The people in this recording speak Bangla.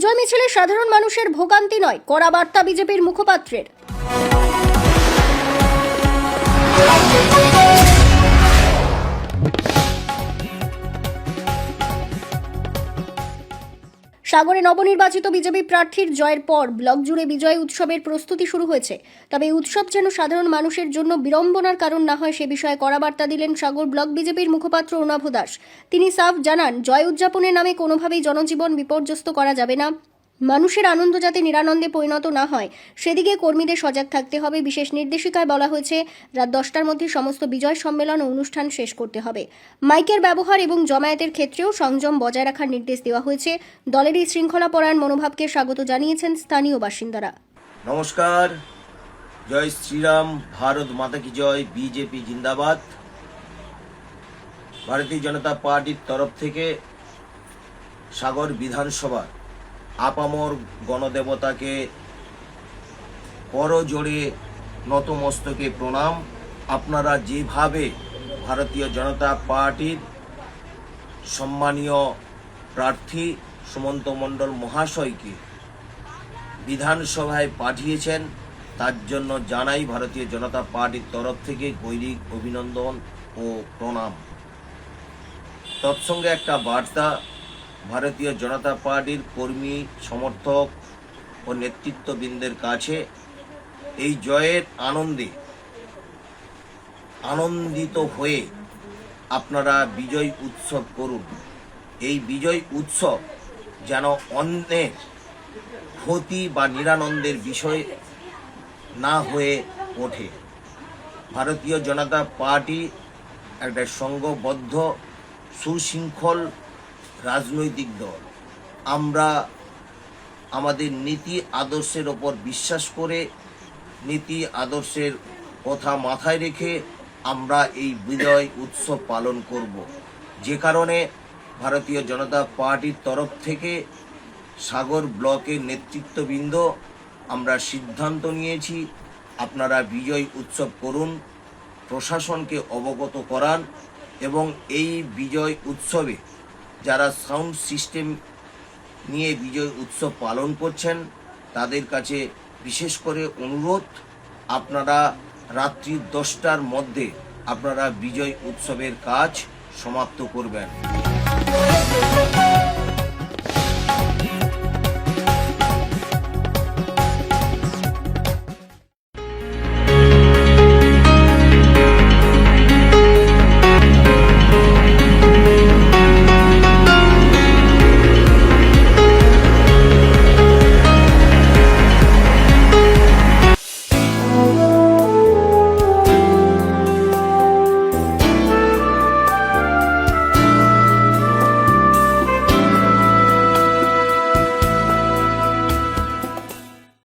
বিজয় মিছিলে সাধারণ মানুষের ভোগান্তি নয়, কড়া বার্তা বিজেপির মুখপাত্রের। সাগরে নবনির্বাচিত বিজেপি প্রার্থীর জয়ের পর ব্লক জুড়ে বিজয় উৎসবের প্রস্তুতি শুরু হয়েছে। তবে এই উৎসব যেন সাধারণ মানুষের জন্য বিড়ম্বনার কারণ না হয় সে বিষয়ে কড়া বার্তা দিলেন সাগর ব্লক বিজেপির মুখপাত্র অর্ণব দাস। তিনি সাফ জানান, জয় উদযাপনের নামে কোনোভাবেই জনজীবন বিপর্যস্ত করা যাবে না। মানুষের আনন্দ যাতে নিরানন্দে পরিণত না হয় সেদিকে কর্মীদের সজাগ থাকতে হবে। বিশেষ নির্দেশিকায় বলা হয়েছে, রাত 10টার মধ্যে সমস্ত বিজয় সম্মেলন ও অনুষ্ঠান শেষ করতে হবে। মাইকের ব্যবহার এবং জমায়েতের ক্ষেত্রেও সংযম বজায় রাখার নির্দেশ দেওয়া হয়েছে। দলের এই শৃঙ্খলাপরায়ণ মনোভাবকে স্বাগত জানিয়েছেন স্থানীয় বাসিন্দারা। নমস্কার, জয় শ্রীরাম, ভারত মাতা কি জয়, বিজেপি জিন্দাবাদ। ভারতীয় জনতা পার্টির তরফ থেকে সাগর বিধানসভা আপামর গণদেবতাকে করজোড়ে নতমস্তকে প্রণাম। আপনারা যেভাবে ভারতীয় জনতা পার্টির সম্মানীয় প্রার্থী সুমন্ত মণ্ডল মহাশয়কে বিধানসভায় পাঠিয়েছেন, তার জন্য জানাই ভারতীয় জনতা পার্টির তরফ থেকে গৈরিক অভিনন্দন ও প্রণাম। তৎসঙ্গে একটা বার্তা ভারতীয় জনতা পার্টির কর্মী, সমর্থক ও নেতৃত্ববৃন্দের কাছে। এই জয়ের আনন্দিত হয়ে আপনারা বিজয় উৎসব করুন। এই বিজয় উৎসব যেন অন্যের ক্ষতি বা নিরানন্দের বিষয় না হয়ে ওঠে। ভারতীয় জনতা পার্টি একটা সংঘবদ্ধ সুশৃঙ্খল রাজনৈতিক দল। আমরা আমাদের নীতি আদর্শের ওপর বিশ্বাস করে, নীতি আদর্শের কথা মাথায় রেখে আমরা এই বিজয় উৎসব পালন করব। যে কারণে ভারতীয় জনতা পার্টির তরফ থেকে সাগর ব্লকের নেতৃত্ববৃন্দ আমরা সিদ্ধান্ত নিয়েছি, আপনারা বিজয় উৎসব করুন, প্রশাসনকে অবগত করান এবং এই বিজয় উৎসবে যারা সাউন্ড সিস্টেম নিয়ে বিজয় উৎসব পালন করছেন তাদের কাছে বিশেষ করে অনুরোধ, আপনারা রাত্রি 10টার মধ্যে আপনারা বিজয় উৎসবের কাজ সমাপ্ত করবেন।